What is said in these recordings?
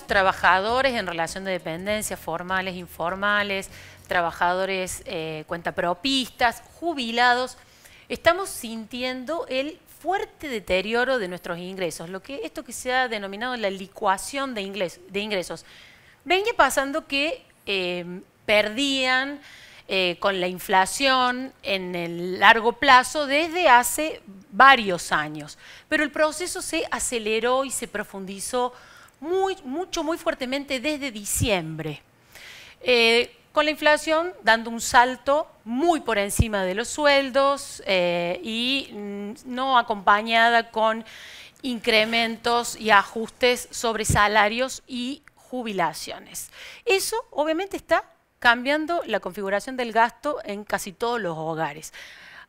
los trabajadores en relación de dependencia, formales, informales, trabajadores cuentapropistas, jubilados, estamos sintiendo el fuerte deterioro de nuestros ingresos, esto que se ha denominado la licuación de ingresos. Venía pasando que perdían con la inflación en el largo plazo desde hace varios años, pero el proceso se aceleró y se profundizó muy fuertemente desde diciembre. Con la inflación dando un salto muy por encima de los sueldos y no acompañada con incrementos y ajustes sobre salarios y jubilaciones. Eso obviamente está cambiando la configuración del gasto en casi todos los hogares.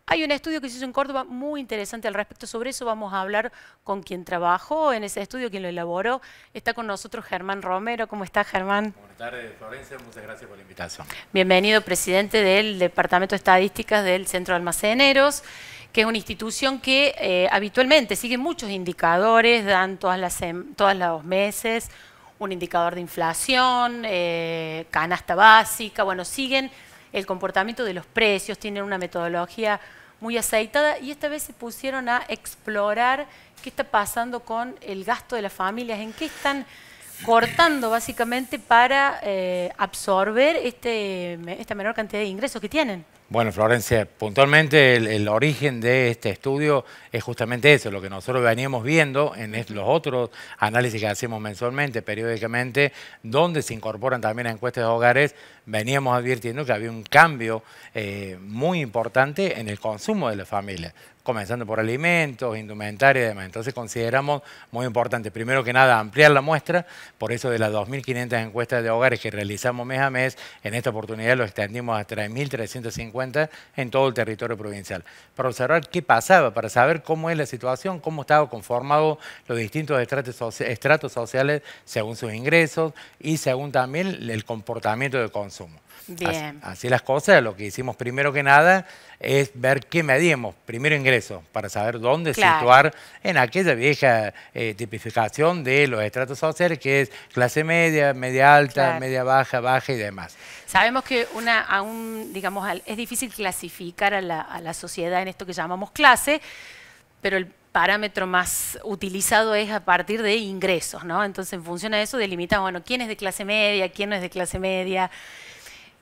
Hay un estudio que se hizo en Córdoba muy interesante al respecto. Sobre eso vamos a hablar con quien trabajó en ese estudio, quien lo elaboró. Está con nosotros Germán Romero. ¿Cómo está, Germán? Buenas tardes, Florencia. Muchas gracias por la invitación. Bienvenido, presidente del Departamento de Estadísticas del Centro de Almaceneros, que es una institución que habitualmente sigue muchos indicadores, dan todos los meses un indicador de inflación, canasta básica, bueno, siguen el comportamiento de los precios, tienen una metodología muy aceitada y esta vez se pusieron a explorar qué está pasando con el gasto de las familias, en qué están cortando básicamente para absorber esta menor cantidad de ingresos que tienen. Bueno, Florencia, puntualmente el origen de este estudio es justamente eso, lo que nosotros veníamos viendo en los otros análisis que hacemos mensualmente, periódicamente, donde se incorporan también a encuestas de hogares, veníamos advirtiendo que había un cambio muy importante en el consumo de la familia, comenzando por alimentos, indumentaria y demás. Entonces consideramos muy importante, primero que nada, ampliar la muestra, por eso de las 2.500 encuestas de hogares que realizamos mes a mes, en esta oportunidad lo extendimos a 3.350 en todo el territorio provincial, para observar qué pasaba, para saber cómo es la situación, cómo estaban conformados los distintos estratos sociales según sus ingresos y según también el comportamiento de consumo. Bien. Así las cosas, lo que hicimos primero que nada es ver qué medíamos. Primero ingresos, para saber dónde situar en aquella vieja tipificación de los estratos sociales, que es clase media, media alta, media baja, baja y demás. Sabemos que digamos, es difícil clasificar a la sociedad en esto que llamamos clase, pero el parámetro más utilizado es a partir de ingresos, ¿no? Entonces, en función a eso delimitamos, bueno, quién es de clase media, quién no es de clase media.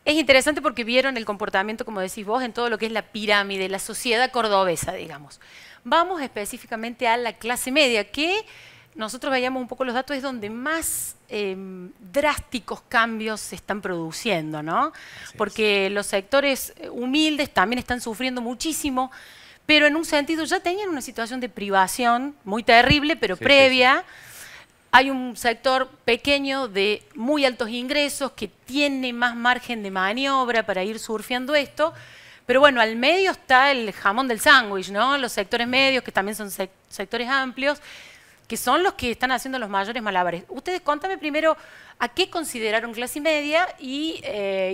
Es interesante porque vieron el comportamiento, como decís vos, en todo lo que es la pirámide, la sociedad cordobesa, digamos. Vamos específicamente a la clase media, que nosotros veíamos un poco los datos, es donde más drásticos cambios se están produciendo, ¿no? Porque los sectores humildes también están sufriendo muchísimo, pero en un sentido ya tenían una situación de privación muy terrible, pero previa. Hay un sector pequeño de muy altos ingresos que tiene más margen de maniobra para ir surfeando esto, pero bueno, al medio está el jamón del sándwich, ¿no? Los sectores medios, que también son sectores amplios, que son los que están haciendo los mayores malabares. Ustedes, contame primero a qué consideraron clase media y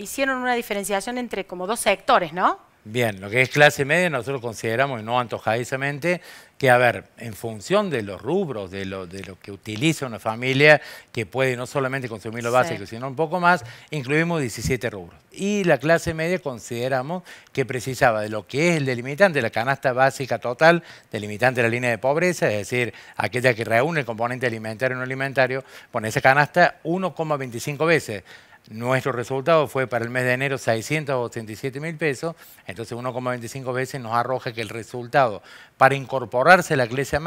hicieron una diferenciación entre como dos sectores, ¿no? Bien, lo que es clase media nosotros consideramos, y no antojadizamente, que, a ver, en función de los rubros, de lo que utiliza una familia, que puede no solamente consumir lo básico, sino un poco más, incluimos 17 rubros. Y la clase media consideramos que precisaba de lo que es el delimitante, la canasta básica total, delimitante de la línea de pobreza, es decir, aquella que reúne el componente alimentario y no alimentario, pone esa canasta 1,25 veces. Nuestro resultado fue para el mes de enero 687.000 pesos, entonces 1,25 veces nos arroja que el resultado para incorporarse a la clase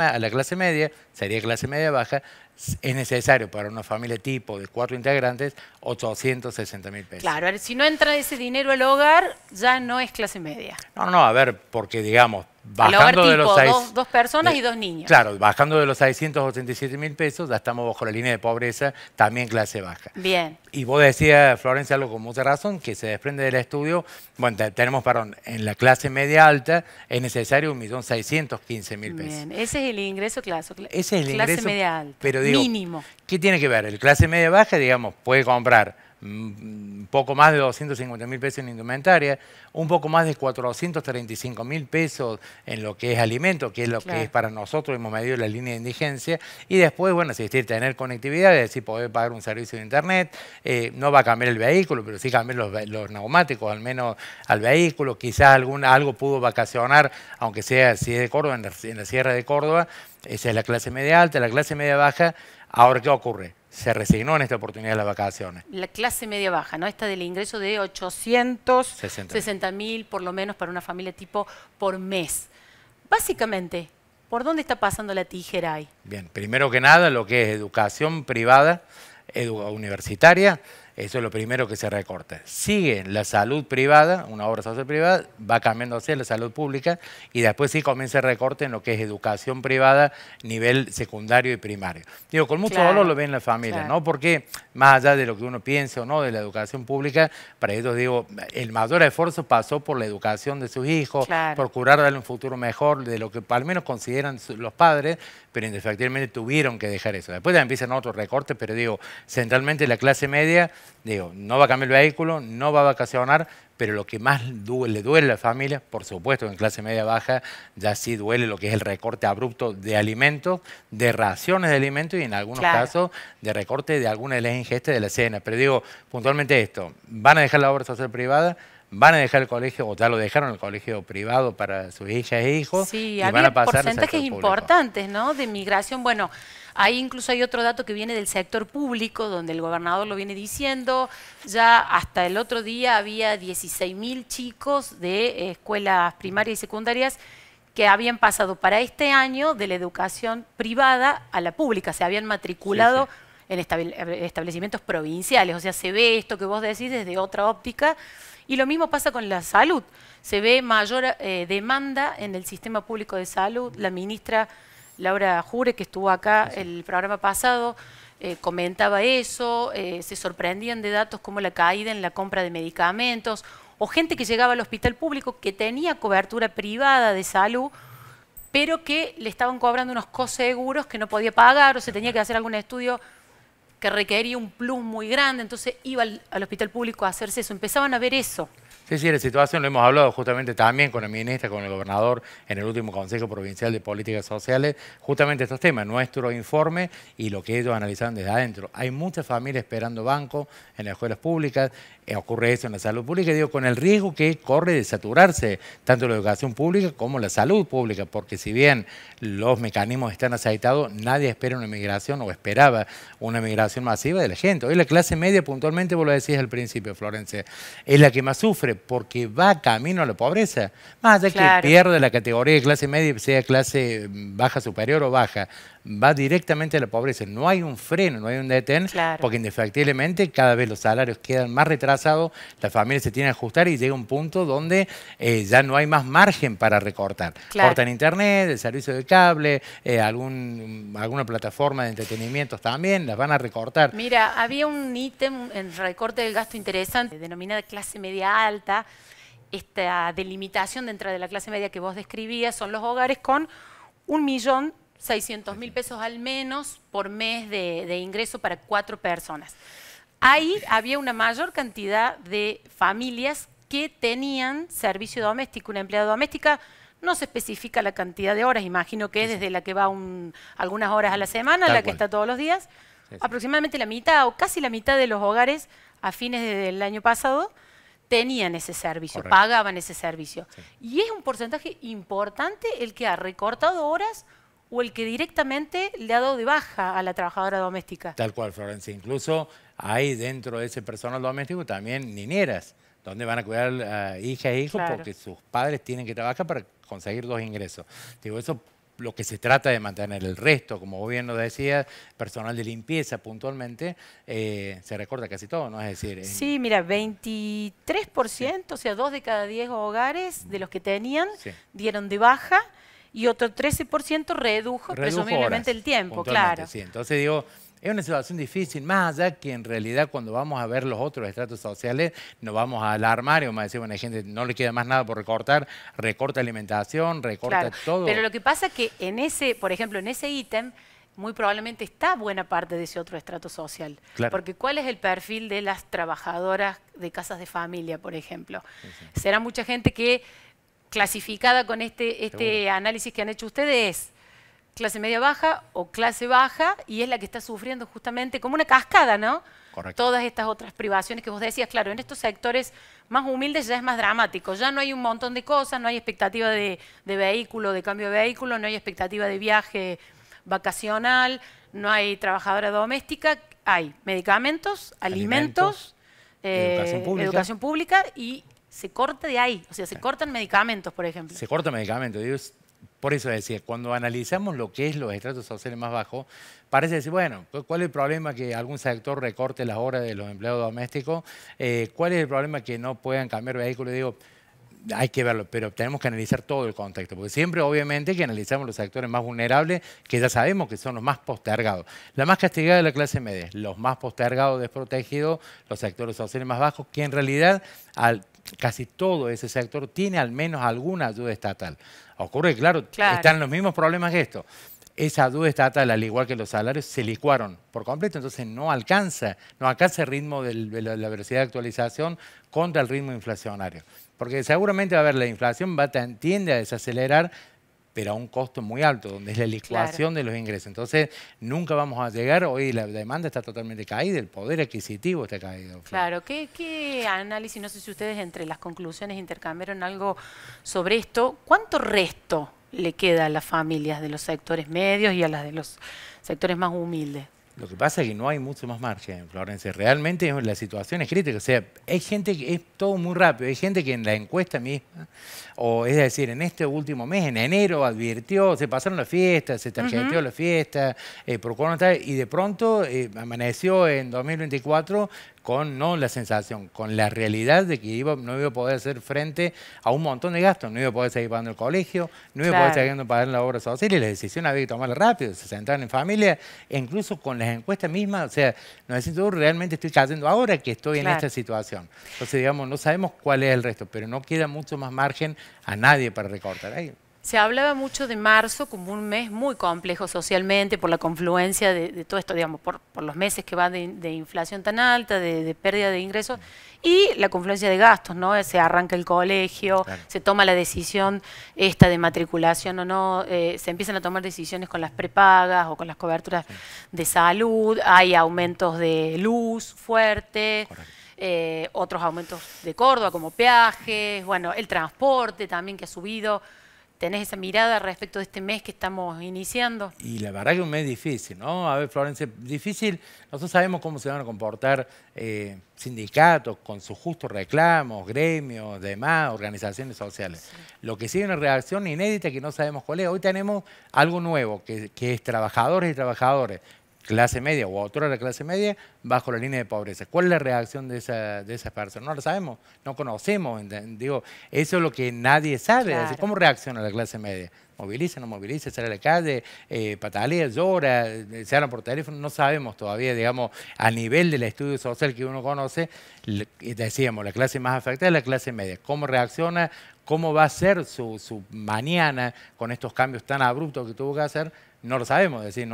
media, sería clase media baja, es necesario para una familia tipo de 4 integrantes 860.000 pesos. Claro, si no entra ese dinero al hogar, ya no es clase media. No, a ver, porque digamos, bajando de los dos personas y 2 niños. Claro, bajando de los 687.000 pesos, ya estamos bajo la línea de pobreza, también clase baja. Bien. Y vos decías, Florencia, algo con mucha razón, que se desprende del estudio. Bueno, tenemos, en la clase media alta es necesario 1.615.000 pesos. Bien, ese es el ingreso clase Ese es el ingreso media alta, pero digo, mínimo. ¿Qué tiene que ver? El clase media baja, digamos, puede comprar un poco más de 250.000 pesos en indumentaria, un poco más de 435.000 pesos en lo que es alimento, que es lo que es para nosotros, hemos medido la línea de indigencia, y después, bueno, asistir, tener conectividad, es decir, poder pagar un servicio de internet, no va a cambiar el vehículo, pero sí cambiar los neumáticos, al menos al vehículo, quizás algo pudo vacacionar, aunque sea si es de Córdoba, en la Sierra de Córdoba. Esa es la clase media alta. La clase media baja, ahora, ¿qué ocurre? Se resignó en esta oportunidad de las vacaciones. La clase media baja, ¿no? Esta del ingreso de 860.000 por lo menos para una familia tipo por mes. Básicamente, ¿por dónde está pasando la tijera ahí? Bien, primero que nada, lo que es educación privada, universitaria, eso es lo primero que se recorta. Sigue la salud privada, una obra social privada, va cambiando hacia la salud pública y después sí comienza el recorte en lo que es educación privada, nivel secundario y primario. Digo, con mucho dolor lo ven la familia, ¿no? Porque más allá de lo que uno piense o no de la educación pública, para ellos, digo, el mayor esfuerzo pasó por la educación de sus hijos, procurar darle un futuro mejor de lo que al menos consideran los padres, pero indefectiblemente tuvieron que dejar eso. Después ya empiezan otros recortes, pero digo, centralmente la clase media, digo, no va a cambiar el vehículo, no va a vacacionar, pero lo que más le duele a la familia, por supuesto en clase media baja, ya sí duele lo que es el recorte abrupto de alimentos, de raciones de alimentos y en algunos casos de recorte de alguna de las ingestas de la cena. Pero digo, puntualmente esto, van a dejar la obra social privada, van a dejar el colegio, o ya lo dejaron el colegio privado para sus hijas e hijos, sí, y van a pasar porcentajes importantes, ¿no? De migración. Bueno, ahí incluso hay otro dato que viene del sector público, donde el gobernador lo viene diciendo. Ya hasta el otro día había 16.000 chicos de escuelas primarias y secundarias que habían pasado para este año de la educación privada a la pública, se habían matriculado en establecimientos provinciales. O sea, se ve esto que vos decís desde otra óptica. Y lo mismo pasa con la salud. Se ve mayor demanda en el sistema público de salud. La ministra Laura Jure, que estuvo acá el programa pasado, comentaba eso. Se sorprendían de datos como la caída en la compra de medicamentos, o gente que llegaba al hospital público que tenía cobertura privada de salud, pero que le estaban cobrando unos coseguros que no podía pagar, o se tenía que hacer algún estudio que requería un plus muy grande, entonces iba al hospital público a hacerse eso. Empezaban a ver eso. Sí, sí, la situación lo hemos hablado justamente también con la ministra, con el gobernador en el último Consejo Provincial de Políticas Sociales, justamente estos temas, nuestro informe y lo que ellos analizaron desde adentro. Hay muchas familias esperando banco en las escuelas públicas, ocurre eso en la salud pública, digo, con el riesgo que corre de saturarse tanto la educación pública como la salud pública, porque si bien los mecanismos están aceitados, nadie espera una migración o esperaba una migración masiva de la gente. Hoy la clase media, puntualmente, vos lo decías al principio, Florencia, es la que más sufre porque va camino a la pobreza. Más allá que pierda la categoría de clase media, sea clase baja superior o baja, va directamente a la pobreza. No hay un freno, no hay un detén, porque indefectiblemente cada vez los salarios quedan más retrasados, las familias se tienen que ajustar y llega un punto donde ya no hay más margen para recortar. Cortan internet, el servicio de cable, alguna plataforma de entretenimiento también, las van a recortar. Mira, había un ítem en recorte del gasto interesante, denominada clase media alta. Esta delimitación dentro de la clase media que vos describías son los hogares con 1.600.000 pesos al menos por mes de ingreso para 4 personas. Ahí había una mayor cantidad de familias que tenían servicio doméstico, una empleada doméstica. No se especifica la cantidad de horas, imagino que es desde la que va algunas horas a la semana, la que está todos los días. Aproximadamente la mitad o casi la mitad de los hogares a fines del año pasado tenían ese servicio, pagaban ese servicio. Y es un porcentaje importante el que ha recortado horas o el que directamente le ha dado de baja a la trabajadora doméstica. Tal cual, Florencia. Incluso hay dentro de ese personal doméstico también niñeras, donde van a cuidar a hijas e hijos porque sus padres tienen que trabajar para conseguir 2 ingresos. Digo, eso lo que se trata de mantener. El resto, como vos bien lo decías, personal de limpieza puntualmente, se recorta casi todo, ¿no? Es decir... Sí, mira, 23%, o sea, 2 de cada 10 hogares de los que tenían dieron de baja y otro 13% redujo presumiblemente el tiempo, claro. Sí, entonces digo... Es una situación difícil, más allá que en realidad cuando vamos a ver los otros estratos sociales nos vamos a alarmar y vamos a decir, bueno, hay gente no le queda más nada por recortar, recorta alimentación, recorta todo. Pero lo que pasa es que en ese, por ejemplo, en ese ítem, muy probablemente está buena parte de ese otro estrato social. Claro. Porque ¿cuál es el perfil de las trabajadoras de casas de familia, por ejemplo? Será mucha gente que, clasificada con este análisis que han hecho ustedes, clase media baja o clase baja, y es la que está sufriendo justamente como una cascada, ¿no? Correcto. Todas estas otras privaciones que vos decías, claro, en estos sectores más humildes ya es más dramático, ya no hay un montón de cosas, no hay expectativa de vehículo, de cambio de vehículo, no hay expectativa de viaje vacacional, no hay trabajadora doméstica, hay medicamentos, alimentos, educación pública y se corta de ahí, o sea, se cortan medicamentos, por ejemplo. Se corta medicamentos, Dios. Por eso decía, cuando analizamos lo que es los estratos sociales más bajos, parece decir, bueno, ¿cuál es el problema que algún sector recorte las horas de los empleados domésticos? ¿Cuál es el problema que no puedan cambiar vehículos? Digo, hay que verlo, pero tenemos que analizar todo el contexto, porque siempre obviamente que analizamos los sectores más vulnerables, que ya sabemos que son los más postergados. La más castigada es la clase media, los más postergados, desprotegidos, los sectores sociales más bajos, que en realidad casi todo ese sector tiene al menos alguna ayuda estatal. Ocurre, claro, están los mismos problemas que esto. Esa ayuda estatal, al igual que los salarios, se licuaron por completo, entonces no alcanza el ritmo de la velocidad de actualización contra el ritmo inflacionario. Porque seguramente va a haber la inflación, tiende a desacelerar, pero a un costo muy alto, donde es la licuación de los ingresos. Entonces, nunca vamos a llegar, hoy la demanda está totalmente caída, el poder adquisitivo está caído. Claro, ¿qué análisis, no sé si ustedes entre las conclusiones intercambiaron algo sobre esto? ¿Cuánto resto le queda a las familias de los sectores medios y a las de los sectores más humildes? Lo que pasa es que no hay mucho más margen, Florencia. Realmente la situación es crítica. O sea, hay gente que es todo muy rápido. Hay gente que en la encuesta misma, o es decir, en este último mes, en enero, advirtió, se pasaron las fiestas, se tarjeteó la fiesta, procuró no estar, y de pronto amaneció en 2024 con no la sensación, con la realidad de que no iba a poder hacer frente a un montón de gastos, no iba a poder seguir pagando el colegio, no iba a poder seguir pagando la obra social, y la decisión había que tomarla rápido, se sentaban en familia, e incluso con las encuestas mismas, o sea, no decir, yo realmente estoy cayendo ahora que estoy en esta situación. Entonces, digamos, no sabemos cuál es el resto, pero no queda mucho más margen a nadie para recortar ahí. Se hablaba mucho de marzo como un mes muy complejo socialmente por la confluencia de todo esto, digamos, por los meses que van de inflación tan alta, de pérdida de ingresos y la confluencia de gastos, ¿no? Se arranca el colegio, se toma la decisión esta de matriculación o no, se empiezan a tomar decisiones con las prepagas o con las coberturas de salud, hay aumentos de luz fuerte. Otros aumentos de Córdoba como peajes, bueno, el transporte también que ha subido. ¿Tenés esa mirada respecto de este mes que estamos iniciando? Y la verdad que es un mes difícil, ¿no? A ver, Florencia, difícil. Nosotros sabemos cómo se van a comportar sindicatos con sus justos reclamos, gremios, demás, organizaciones sociales. Sí. Lo que sigue es una reacción inédita que no sabemos cuál es. Hoy tenemos algo nuevo, que es trabajadores y trabajadores, clase media o autora de la clase media, bajo la línea de pobreza. ¿Cuál es la reacción de esas personas? No lo sabemos, no conocemos. Digo, eso es lo que nadie sabe. Claro. ¿Cómo reacciona la clase media? ¿Moviliza, no moviliza? ¿Sale a la calle? ¿Patalea, llora? ¿Se hablan por teléfono? No sabemos todavía, digamos, a nivel del estudio social que uno conoce, decíamos, la clase más afectada es la clase media. ¿Cómo reacciona? ¿Cómo va a ser su mañana con estos cambios tan abruptos que tuvo que hacer? No lo sabemos, es decir,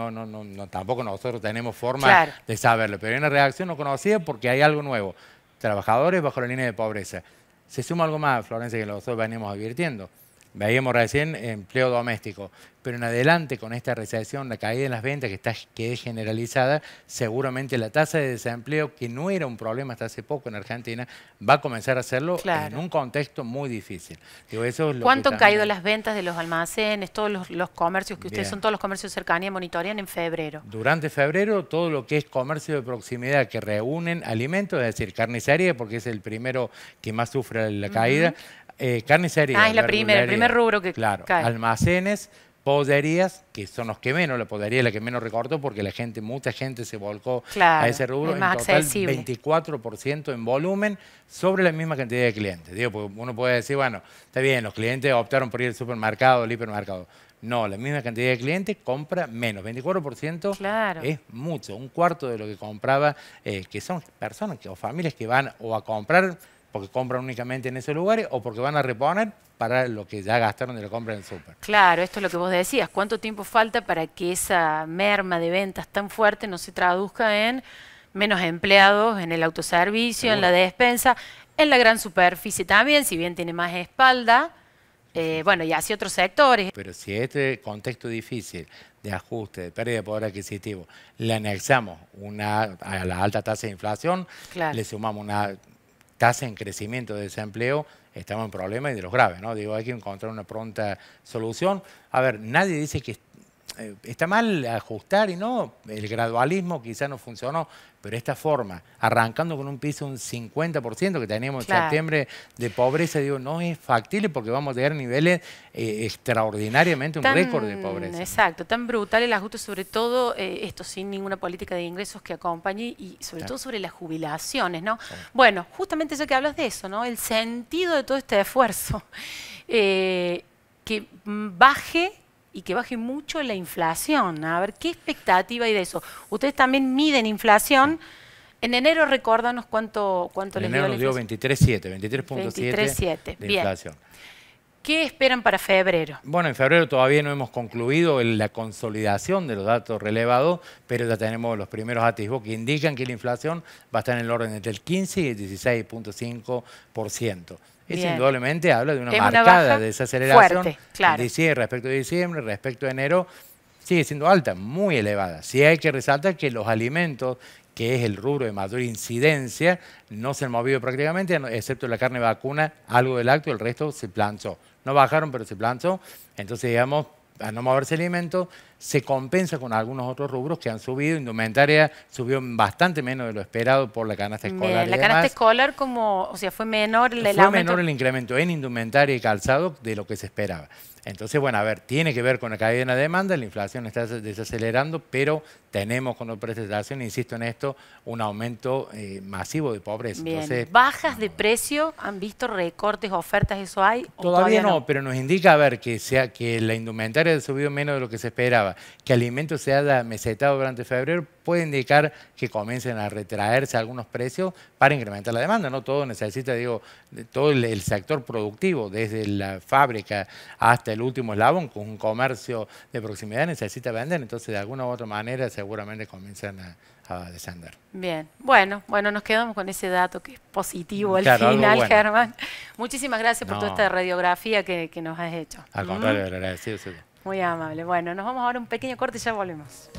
tampoco nosotros tenemos forma de saberlo, pero hay una reacción no conocida porque hay algo nuevo. Trabajadores bajo la línea de pobreza. Se suma algo más, Florencia, que nosotros venimos advirtiendo. Veíamos recién empleo doméstico, pero en adelante con esta recesión, la caída en las ventas que es generalizada, seguramente la tasa de desempleo, que no era un problema hasta hace poco en Argentina, va a comenzar a hacerlo en un contexto muy difícil. Digo, eso es lo ¿Cuánto han caído las ventas de los almacenes, todos los comercios que ustedes son todos los comercios de cercanía, monitorean en febrero? Durante febrero, todo lo que es comercio de proximidad que reúnen alimentos, es decir, carnicería, porque es el primero que más sufre la caída, carnicería. Es el primer rubro que cae. Almacenes, pollerías, que son los que menos, la pollería es la que menos recortó porque mucha gente se volcó a ese rubro, en total accesible. 24% en volumen sobre la misma cantidad de clientes. Digo, porque uno puede decir, bueno, está bien, los clientes optaron por ir al supermercado, al hipermercado. No, la misma cantidad de clientes compra menos. 24% es mucho, un cuarto de lo que compraba, que son personas o familias que van o a comprar porque compran únicamente en esos lugares o porque van a reponer para lo que ya gastaron de la compra en el súper. Claro, esto es lo que vos decías. ¿Cuánto tiempo falta para que esa merma de ventas tan fuerte no se traduzca en menos empleados en el autoservicio, en la despensa, en la gran superficie también, si bien tiene más espalda? Bueno, y hacia otros sectores. Pero si este contexto difícil de ajuste, de pérdida de poder adquisitivo, le anexamos a la alta tasa de inflación, Claro. le sumamos una tasa en crecimiento de desempleo, estamos en problemas y de los graves, ¿no? Digo, hay que encontrar una pronta solución. A ver, nadie dice que está mal ajustar y no, el gradualismo quizá no funcionó, pero esta forma, arrancando con un piso un 50% que teníamos en septiembre de pobreza, digo, no es factible porque vamos a llegar a niveles extraordinariamente, un récord de pobreza. Exacto, tan brutal el ajuste, sobre todo esto sin ninguna política de ingresos que acompañe y sobre todo sobre las jubilaciones, ¿no? Bueno, justamente ya que hablas de eso, ¿no? El sentido de todo este esfuerzo, que baje y que baje mucho la inflación. A ver, ¿qué expectativa hay de eso? Ustedes también miden inflación. En enero, recórdanos cuánto les dio la inflación. En enero nos dio 23.7 de inflación. ¿Qué esperan para febrero? Bueno, en febrero todavía no hemos concluido la consolidación de los datos relevados, pero ya tenemos los primeros atisbos que indican que la inflación va a estar en el orden entre el 15 y el 16.5%. Eso indudablemente habla de una marcada desaceleración fuerte, claro. Respecto a diciembre, respecto a enero, sigue siendo alta, muy elevada. Sí hay que resaltar que los alimentos, que es el rubro de mayor incidencia, no se han movido prácticamente, excepto la carne vacuna, algo del lácteo, el resto se planchó. No bajaron, pero se planchó. Entonces, digamos, a no moverse alimentos, se compensa con algunos otros rubros que han subido. Indumentaria subió bastante menos de lo esperado por la canasta escolar. La canasta escolar, fue menor el aumento. Fue menor el incremento en indumentaria y calzado de lo que se esperaba. Entonces, bueno, a ver, tiene que ver con la caída en la demanda, la inflación está desacelerando, pero tenemos con la prestación, insisto en esto, un aumento masivo de pobreza. Bien. Entonces, ¿bajas de precio? ¿Han visto recortes, ofertas, eso hay? Todavía no, pero nos indica, a ver, que la indumentaria ha subido menos de lo que se esperaba, que alimentos se haya mesetado durante febrero, puede indicar que comiencen a retraerse algunos precios para incrementar la demanda, ¿no? Todo necesita, digo, todo el sector productivo, desde la fábrica hasta el último eslabón, con un comercio de proximidad necesita vender, entonces de alguna u otra manera seguramente comienzan a descender. Bien, bueno, nos quedamos con ese dato que es positivo al claro, final, bueno. Germán. Muchísimas gracias por toda esta radiografía que nos has hecho. Al contrario, agradecido. Muy amable. Bueno, nos vamos ahora a un pequeño corte y ya volvemos.